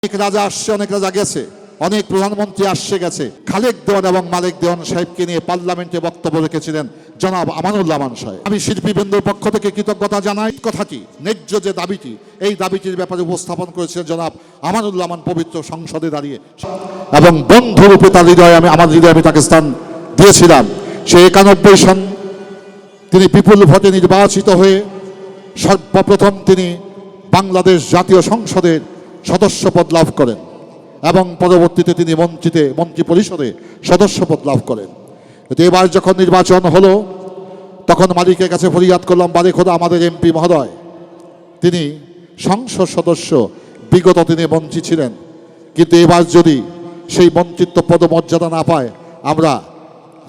অনেক রাজা আসছে, অনেক রাজা গেছে, অনেক প্রধানমন্ত্রী আসছে গেছে। খালেক দেওয়ান এবং মালেক দেওয়ান সাহেবকে নিয়ে পার্লামেন্টে বক্তব্য রেখেছিলেন জনাব আমানুল্লাহ আমান সাহেব। আমি শিল্পীবৃন্দের পক্ষ থেকে কৃতজ্ঞতা জানাই। কথাটি ন্যায্য যে দাবিটি, এই দাবিটির ব্যাপারে উপস্থাপন করেছিলেন জনাব আমানুল্লাহ আমান পবিত্র সংসদে দাঁড়িয়ে, এবং বন্ধুরূপে তার হৃদয়ে আমার হৃদয়ে আমি তাকে স্থান দিয়েছিলাম। সে 91 সন তিনি বিপুল ভোটে নির্বাচিত হয়ে সর্বপ্রথম তিনি বাংলাদেশ জাতীয় সংসদের সদস্য পদ লাভ করেন এবং পরবর্তীতে তিনি মন্ত্রী পরিষদে সদস্য পদ লাভ করেন। এবার যখন নির্বাচন হলো তখন মালিকের কাছে ফরিয়াদ করলাম, বারে খোদা আমাদের এমপি মহোদয় তিনি সংসদ সদস্য, বিগত তিনি মন্ত্রী ছিলেন, কিন্তু এবার যদি সেই মন্ত্রিত্ব পদমর্যাদা না পায় আমরা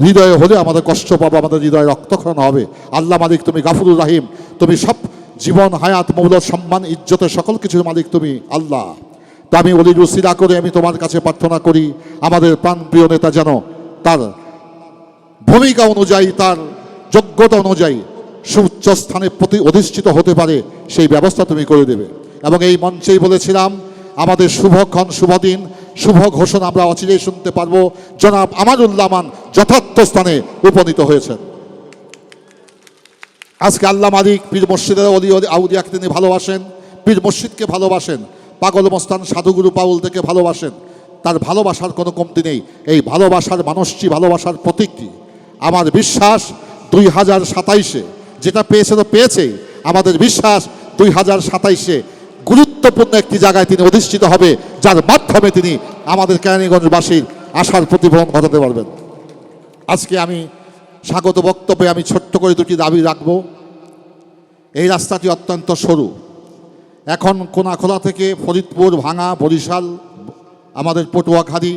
হৃদয়ে হলে আমাদের কষ্ট পাবো, আমাদের হৃদয়ে রক্তক্ষরণ হবে। আল্লাহ মালিক তুমি গাফুরুর রাহিম, তুমি সব জীবন হায়াত মৌলত সম্মান ইজ্জতের সকল কিছুর মালিক তুমি আল্লাহ। তা আমি অলির উসিলা করে আমি তোমার কাছে প্রার্থনা করি আমাদের প্রাণপ্রিয় নেতা যেন তার ভূমিকা অনুযায়ী, তার যোগ্যতা অনুযায়ী সুউচ্চ স্থানে অধিষ্ঠিত হতে পারে, সেই ব্যবস্থা তুমি করে দেবে। এবং এই মঞ্চেই বলেছিলাম আমাদের শুভক্ষণ, শুভদিন, শুভ ঘোষণা আমরা অচিরেই শুনতে পারবো। জনাব আমানুল্লাহ আমান যথার্থ স্থানে উপনীত হয়েছেন। আজকে আল্লাহ মালিক পীর মসজিদের অলি আউলিয়াকে তিনি ভালোবাসেন, পীর মসজিদকে ভালোবাসেন, পাগল মস্তান সাধুগুরু পাউল থেকে ভালোবাসেন। তার ভালোবাসার কোনো কমতি নেই। এই ভালোবাসার মানুষটি, ভালোবাসার প্রতীকটি আমার বিশ্বাস 2027-এ যেটা পেয়েছে তো পেয়েছেই, আমাদের বিশ্বাস 2027-এ গুরুত্বপূর্ণ একটি জায়গায় তিনি অধিষ্ঠিত হবে, যার মাধ্যমে তিনি আমাদের কেরানীগঞ্জবাসীর আশার প্রতিফলন ঘটাতে পারবেন। আজকে আমি স্বাগত বক্তব্যে আমি ছোট্ট করে দুটি দাবি রাখব। এই রাস্তাটি অত্যন্ত সরু, এখন কোনাখোলা থেকে ফরিদপুর, ভাঙা, বরিশাল, আমাদের পটুয়াখালী,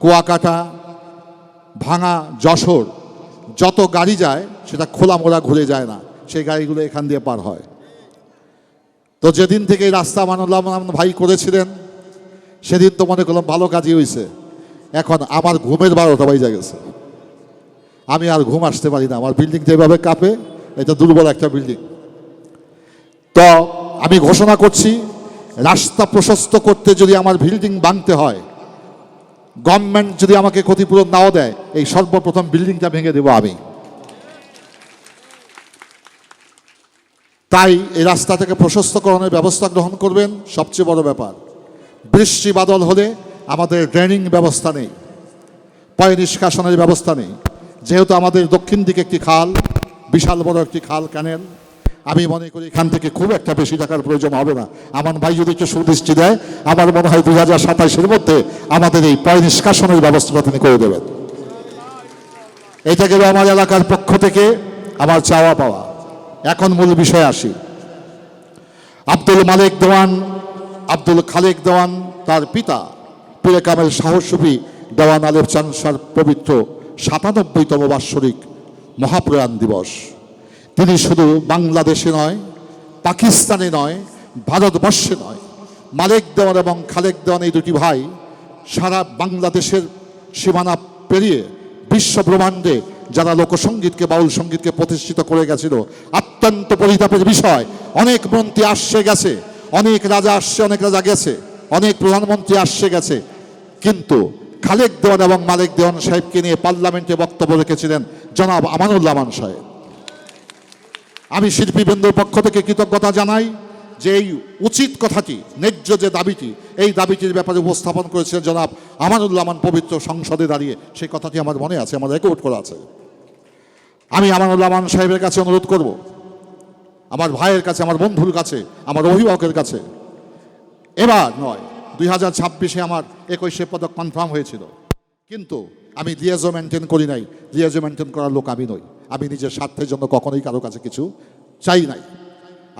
কুয়াকাটা, ভাঙা, যশোর যত গাড়ি যায় সেটা খোলামোড়া ঘুরে যায় না, সেই গাড়িগুলো এখান দিয়ে পার হয়। তো যেদিন থেকে এই রাস্তা আমানুল্লাহ আমান ভাই করেছিলেন সেদিন তো মনে করলাম ভালো কাজই হয়েছে। এখন আমার ঘুমের 12টা বাজে গেছে, আমি আর ঘুম আসতে পারি না। আমার বিল্ডিং যেভাবে কাঁপে, এটা দুর্বল একটা বিল্ডিং। তো আমি ঘোষণা করছি, রাস্তা প্রশস্ত করতে যদি আমার বিল্ডিং ভাঙতে হয়, গভর্নমেন্ট যদি আমাকে ক্ষতিপূরণ নাও দেয়, এই সর্বপ্রথম বিল্ডিংটা ভেঙে দেব আমি। তাই এই রাস্তাটাকে প্রশস্তকরণের ব্যবস্থা গ্রহণ করবেন। সবচেয়ে বড় ব্যাপার, বৃষ্টি বাদল হলে আমাদের ড্রেনিং ব্যবস্থা নেই, পয় নিষ্কাশনের ব্যবস্থা নেই। যেহেতু আমাদের দক্ষিণ দিকে একটি খাল, বিশাল বড় একটি খাল, ক্যানেল, আমি মনে করি এখান থেকে খুব একটা বেশি টাকার প্রয়োজন হবে না। আমার ভাই যদি একটু সুদৃষ্টি দেয়, আমার মনে হয় 2027-এর মধ্যে আমাদের এই পয় নিষ্কাশনের ব্যবস্থাটা তিনি করে দেবেন। এইটা গেল আমার এলাকার পক্ষ থেকে আমার চাওয়া পাওয়া। এখন মূল বিষয়ে আসি। আব্দুল মালেক দেওয়ান, আব্দুল খালেক দেওয়ান, তার পিতা পীরে কামেল সাহসুফি দেওয়ান আলেপ চানসার পবিত্র 97তম বাৎসরিক মহাপ্রয়াণ দিবস। তিনি শুধু বাংলাদেশে নয়, পাকিস্তানে নয়, ভারতবর্ষে নয়, মালেক দেওয়ান এবং খালেক দেওয়ান এই দুটি ভাই সারা বাংলাদেশের সীমানা পেরিয়ে বিশ্ব ব্রহ্মাণ্ডে যারা লোকসঙ্গীতকে, বাউল সঙ্গীতকে প্রতিষ্ঠিত করে গেছিল। অত্যন্ত পরিতাপের বিষয়, অনেক মন্ত্রী আসছে গেছে, অনেক রাজা আসছে, অনেক রাজা গেছে, অনেক প্রধানমন্ত্রী আসছে গেছে, কিন্তু খালেক দেওয়ান এবং মালেক দেওয়ান সাহেবকে নিয়ে পার্লামেন্টে বক্তব্য রেখেছিলেন জনাব আমানুল্লাহ আমান সাহেব। আমি শিল্পীবৃন্দের পক্ষ থেকে কৃতজ্ঞতা জানাই যে এই উচিত কথাটি, ন্যায্য যে দাবিটি, এই দাবিটির ব্যাপারে উপস্থাপন করেছিলেন জনাব আমানুল্লাহ আমান পবিত্র সংসদে দাঁড়িয়ে। সেই কথাটি আমার মনে আছে, আমার রেকর্ড করা আছে। আমি আমানুল্লাহ আমান সাহেবের কাছে অনুরোধ করব, আমার ভাইয়ের কাছে, আমার বন্ধুর কাছে, আমার অভিভাবকের কাছে, এবার নয় 2026-এ আমার 21শে পদক কনফার্ম হয়েছিল, কিন্তু আমি লিয়াজো মেনটেন করি নাই। লিয়াজো মেনটেন করার লোক আমি নই। আমি নিজের স্বার্থের জন্য কখনোই কারো কাছে কিছু চাই নাই।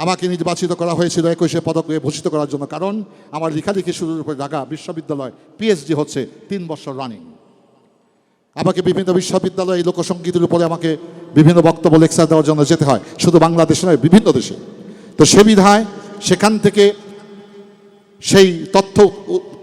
আমাকে নির্বাচিত করা হয়েছিল 21শে পদক ভূষিত করার জন্য, কারণ আমার লেখালেখি শুরুর উপরে ঢাকা বিশ্ববিদ্যালয় পিএইচডি হচ্ছে 3 বছর রানিং। আমাকে বিভিন্ন বিশ্ববিদ্যালয়ে এই লোকসঙ্গীতের উপরে আমাকে বিভিন্ন বক্তব্য, লেকচার দেওয়ার জন্য যেতে হয়, শুধু বাংলাদেশে নয়, বিভিন্ন দেশে। তো সে বিধায় সেখান থেকে সেই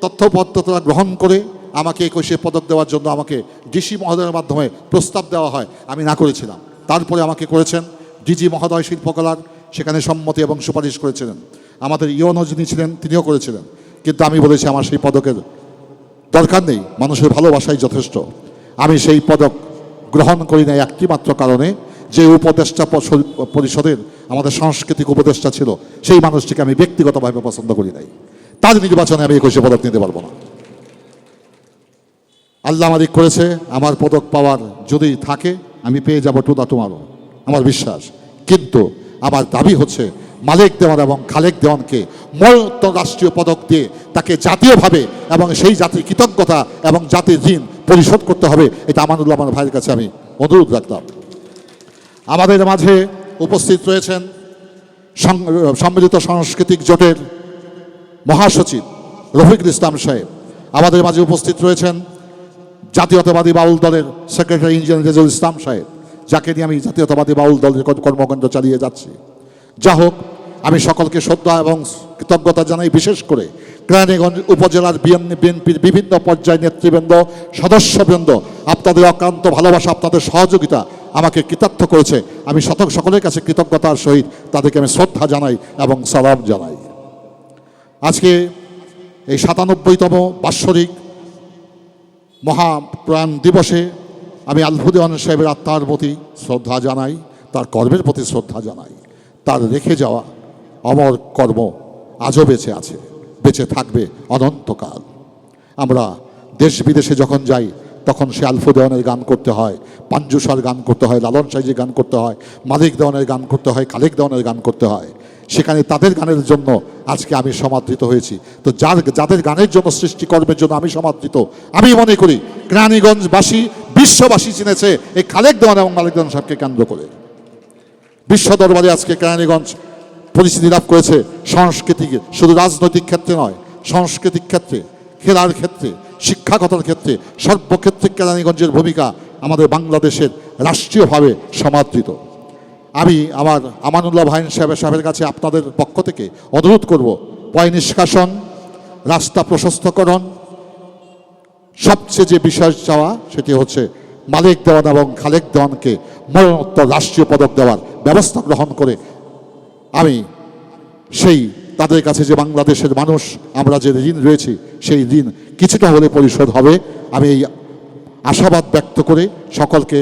তথ্যপত্রতা গ্রহণ করে আমাকে 21শে পদক দেওয়ার জন্য আমাকে ডিসি মহোদয়ের মাধ্যমে প্রস্তাব দেওয়া হয়। আমি না করেছিলাম। তারপরে আমাকে করেছেন ডিজি মহোদয় শিল্পকলার, সেখানে সম্মতি এবং সুপারিশ করেছিলেন। আমাদের ইওনো যিনি ছিলেন তিনিও করেছিলেন। কিন্তু আমি বলেছি আমার সেই পদকের দরকার নেই, মানুষের ভালোবাসাই যথেষ্ট। আমি সেই পদক গ্রহণ করি না একটি মাত্র কারণে, যে উপদেষ্টা পরিষদের আমাদের সাংস্কৃতিক উপদেষ্টা ছিল সেই মানুষটিকে আমি ব্যক্তিগতভাবে পছন্দ করি নাই। তার নির্বাচনে আমি 21 পদক নিতে পারবো না। আল্লাহ মালিক করেছে, আমার পদক পাওয়ার যদি থাকে আমি পেয়ে যাব টু দা টুমারো, আমার বিশ্বাস। কিন্তু আমার দাবি হচ্ছে মালিক দেওয়ান এবং খালেক দেওয়ানকে মরণোত্তর রাষ্ট্রীয় পদক দিয়ে তাকে জাতীয়ভাবে এবং সেই জাতির কৃতজ্ঞতা এবং জাতির ঋণ পরিশোধ করতে হবে। এটা আমানুল্লাহ আমার ভাইয়ের কাছে আমি অনুরোধ রাখলাম। আমাদের মাঝে উপস্থিত রয়েছেন সম্মিলিত সাংস্কৃতিক জোটের মহাসচিব রফিকুল ইসলাম সাহেব। আমাদের মাঝে উপস্থিত রয়েছেন জাতীয়তাবাদী বাউল দলের সেক্রেটারি ইঞ্জিনিয়ার রেজুল ইসলাম সাহেব, যাকে নিয়ে আমি জাতীয়তাবাদী বাউল দলের কর্মকাণ্ড চালিয়ে যাচ্ছি। যা হোক, আমি সকলকে শ্রদ্ধা এবং কৃতজ্ঞতা জানাই। বিশেষ করে কেরানীগঞ্জ উপজেলার বিএনপির বিভিন্ন পর্যায়ের নেতৃবৃন্দ, সদস্যবৃন্দ, আপনাদের অক্লান্ত ভালোবাসা, আপনাদের সহযোগিতা আমাকে কৃতার্থ করেছে। আমি সকলের কাছে কৃতজ্ঞতার সহিত তাদেরকে আমি শ্রদ্ধা জানাই এবং সালাম জানাই। আজকে এই 97তম বাৎসরিক মহাপ্রাণ দিবসে আমি আলফু দেওয়ান সাহেবের আত্মার প্রতি শ্রদ্ধা জানাই, তার কর্মের প্রতি শ্রদ্ধা জানাই। তার রেখে যাওয়া অমর কর্ম আজও বেঁচে আছে, বেঁচে থাকবে অনন্তকাল। আমরা দেশ বিদেশে যখন যাই তখন সে আলফু দেওয়ানের গান করতে হয়, পাঞ্জুসার গান করতে হয়, লালন সাইজির গান করতে হয়, মালিক দেওয়ানের গান করতে হয়, খালেক দেওয়ানের গান করতে হয়। সেখানে তাদের গানের জন্য আজকে আমি সমাদৃত হয়েছি। তো যাদের গানের জন্য, সৃষ্টিকর্মের জন্য আমি সমাদৃত, আমি মনে করি কেরানীগঞ্জবাসী, বিশ্ববাসী চিনেছে এই খালেক দেওয়ান এবং মালিক দেওয়ান সাহেবকে কেন্দ্র করে। বিশ্ব দরবারে আজকে কেরানীগঞ্জ পরিচিতি লাভ করেছে সাংস্কৃতিক, শুধু রাজনৈতিক ক্ষেত্রে নয়, সাংস্কৃতিক ক্ষেত্রে, খেলার ক্ষেত্রে, শিক্ষাগতার ক্ষেত্রে, সর্বক্ষেত্রে কেরানীগঞ্জের ভূমিকা আমাদের বাংলাদেশের রাষ্ট্রীয়ভাবে সমাদৃত। আমি আমার আমানুল্লাহ ভাইন সাহেবের কাছে আপনাদের পক্ষ থেকে অনুরোধ করব, পয় নিষ্কাশন, রাস্তা প্রশস্তকরণ, সবচেয়ে যে বিষয় চাওয়া সেটি হচ্ছে মালিক দেওয়ান এবং খালেক দেওয়ানকে মরণোত্তর রাষ্ট্রীয় পদক দেওয়ার ব্যবস্থা গ্রহণ করে আমি সেই তাদের কাছে যে বাংলাদেশের মানুষ আমরা যে ঋণ রয়েছি সেই ঋণ কিছুটা হলে পরিশোধ হবে। আমি এই আশাবাদ ব্যক্ত করে সকলকে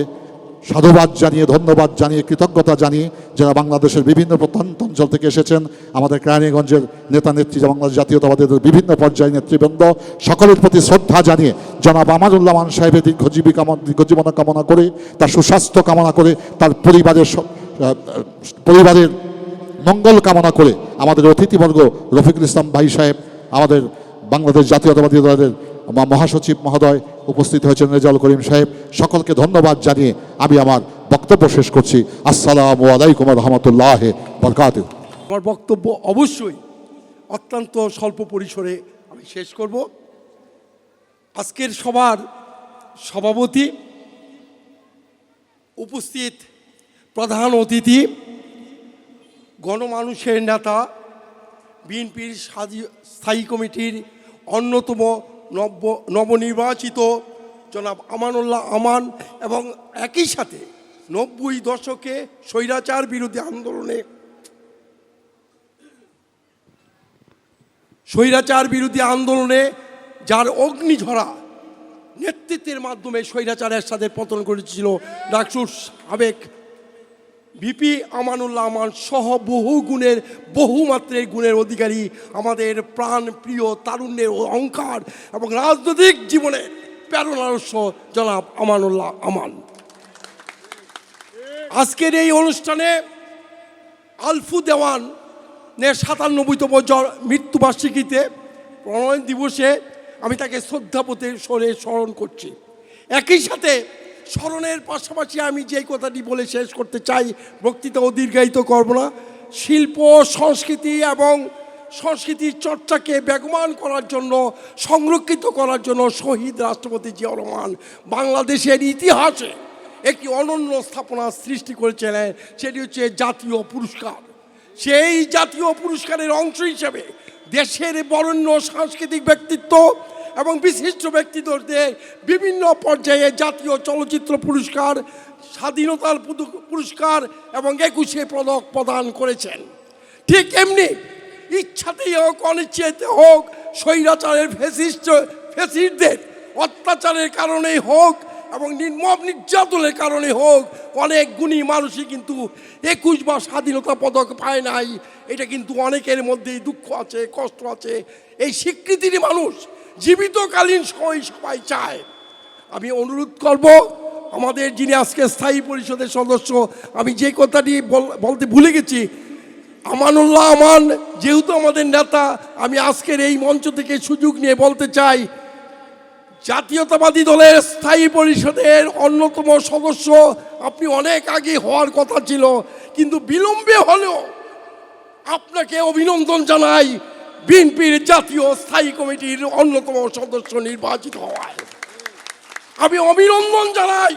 সাধুবাদ জানিয়ে, ধন্যবাদ জানিয়ে, কৃতজ্ঞতা জানিয়ে, যারা বাংলাদেশের বিভিন্ন প্রত্যন্ত অঞ্চল থেকে এসেছেন, আমাদের কেরানীগঞ্জের নেতা নেত্রী, বাংলাদেশ জাতীয়তাবাদের বিভিন্ন পর্যায়ের নেতৃবৃন্দ, সকলের প্রতি শ্রদ্ধা জানিয়ে জনাব আমানুল্লাহ মান সাহেবের দীর্ঘজীবন কামনা করে, তার সুস্বাস্থ্য কামনা করে, তার পরিবারের মঙ্গল কামনা করে, আমাদের অতিথিবর্গ রফিকুল ইসলাম ভাই সাহেব, আমাদের বাংলাদেশ জাতীয়তাবাদী দলের মহাসচিব মহোদয় উপস্থিত হয়েছেন, রেজাউল করিম সাহেব, সকলকে ধন্যবাদ জানিয়ে আমি আমার বক্তব্য শেষ করছি। আসসালামু আলাইকুম রহমতুল্লাহ বরকাতুহু। আমার বক্তব্য অবশ্যই অত্যন্ত স্বল্প পরিসরে আমি শেষ করব। আজকের সবার সভাপতি, উপস্থিত প্রধান অতিথি, গণমানুষের নেতা, বিএনপির স্থায়ী কমিটির অন্যতম নবনির্বাচিত জনাব আমানুল্লাহ আমান এবং একই সাথে 90 দশকে স্বৈরাচার বিরোধী আন্দোলনে যার অগ্নিঝরা নেতৃত্বের মাধ্যমে স্বৈরাচারের সাথে পতন করেছিল ডাকসুর সাবেক ভিপি আমানুল্লাহ আমান সহ বহুমাত্রের গুণের অধিকারী আমাদের প্রাণ প্রিয়, তারুণ্যের অহংকার এবং রাজনৈতিক জীবনে প্রেরণার উৎস জনাব আমানুল্লাহ আমান। আজকের এই অনুষ্ঠানে আলফু দেওয়ানের 97তম মৃত্যুবার্ষিকীতে, প্রণয়ন দিবসে আমি তাকে শ্রদ্ধাপতির স্বরে স্মরণ করছি। একই সাথে স্মরণের পাশাপাশি আমি যে কথাটি বলে শেষ করতে চাই, বক্তৃতা দীর্ঘায়িত করব না, শিল্প, সংস্কৃতি এবং সংস্কৃতির চর্চাকে বেগবান করার জন্য, সংরক্ষিত করার জন্য শহীদ রাষ্ট্রপতি জিয়াউর রহমান বাংলাদেশের ইতিহাসে একটি অনন্য স্থাপনা সৃষ্টি করেছিলেন, সেটি হচ্ছে জাতীয় পুরস্কার। সেই জাতীয় পুরস্কারের অংশ হিসেবে দেশের বরেণ্য সাংস্কৃতিক ব্যক্তিত্ব এবং বিশিষ্ট ব্যক্তিত্বদের বিভিন্ন পর্যায়ে জাতীয় চলচ্চিত্র পুরস্কার, স্বাধীনতার পুরস্কার এবং 21 পদক প্রদান করেছেন। ঠিক এমনি ইচ্ছাতেই হোক, অনিচ্ছাতে হোক, স্বৈরাচারের ফ্যাসিস্টদের অত্যাচারের কারণেই হোক এবং নির্মম নির্যাতনের কারণে হোক, অনেক গুণী মানুষই কিন্তু 21 বার স্বাধীনতা পদক পায় নাই। এটা কিন্তু অনেকের মধ্যেই দুঃখ আছে, কষ্ট আছে। এই স্বীকৃতির মানুষ জীবিতকালীন সবাই চায়। আমি অনুরোধ করব আমাদের যিনি আজকে স্থায়ী পরিষদের সদস্য, আমি যে কথাটি বলতে ভুলে গেছি, আমানুল্লাহ আমান যেহেতু আমাদের নেতা, আমি আজকের এই মঞ্চ থেকে সুযোগ নিয়ে বলতে চাই, জাতীয়তাবাদী দলের স্থায়ী পরিষদের অন্যতম সদস্য আপনি অনেক আগে হওয়ার কথা ছিল, কিন্তু বিলম্বে হলেও আপনাকে অভিনন্দন জানাই বিএনপির জাতীয় স্থায়ী কমিটির অন্যতম সদস্য নির্বাচিত হওয়ায়। আমি অভিনন্দন জানাই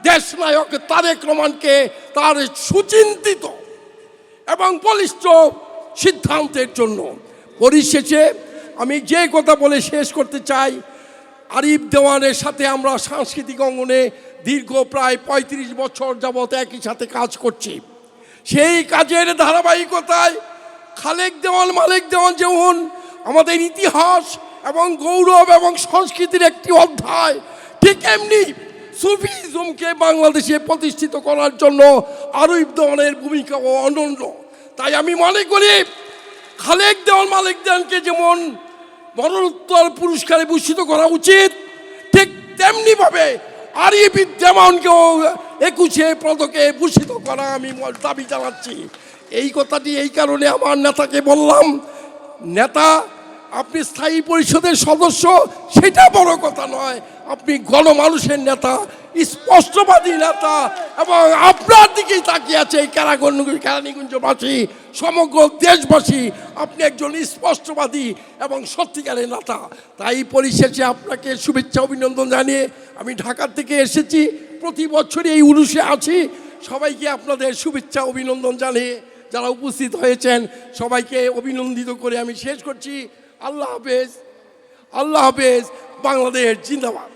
দেশনায়ক তারেক রহমানকে তার সুচিন্তিত এবং বলিষ্ঠ সিদ্ধান্তের জন্য। পরিশেষে আমি যে কথা বলে শেষ করতে চাই, আরিফ দেওয়ানের সাথে আমরা সাংস্কৃতিক অঙ্গনে দীর্ঘ প্রায় 35 বছর যাবৎ একই সাথে কাজ করছি। সেই কাজের ধারাবাহিকতায় খালেক দেওয়ান, মালেক দেওয়ান যেমন আমাদের ইতিহাস এবং গৌরব এবং সংস্কৃতির একটি অধ্যায়, ঠিক এমনি সুফিজমকে বাংলাদেশে প্রতিষ্ঠিত করার জন্য আরিফ দেওয়ানের ভূমিকাও অনন্য। তাই আমি মনে করি খালেক দেওয়ান, মালেক দেওয়ানকে যেমন মরণোত্তর পুরস্কারে ভূষিত করা উচিত, ঠিক তেমনিভাবে আরিফ দেওয়ানকেও 21 পদকে ভূষিত করা আমি দাবি জানাচ্ছি। এই কথাটি এই কারণে আমার নেতাকে বললাম, নেতা আপনি স্থায়ী পরিষদের সদস্য সেটা বড় কথা নয়, আপনি গণমানুষের নেতা, স্পষ্টবাদী নেতা, এবং আপনার দিকেই তাকিয়ে আছে এই কেরানীগঞ্জবাসী, সমগ্র দেশবাসী। আপনি একজন স্পষ্টবাদী এবং সত্যিকারের নেতা। তাই পরিশেষে আপনাকে শুভেচ্ছা অভিনন্দন জানিয়ে আমি ঢাকা থেকে এসেছি, প্রতি বছরই এই উরুষে আছি। সবাইকে আপনাদের শুভেচ্ছা অভিনন্দন জানিয়ে যারা উপস্থিত হয়েছেন সবাইকে অভিনন্দিত করে আমি শেষ করছি। আল্লাহ হাফেজ, আল্লাহ হাফেজ, বাংলাদেশ জিন্দাবাদ।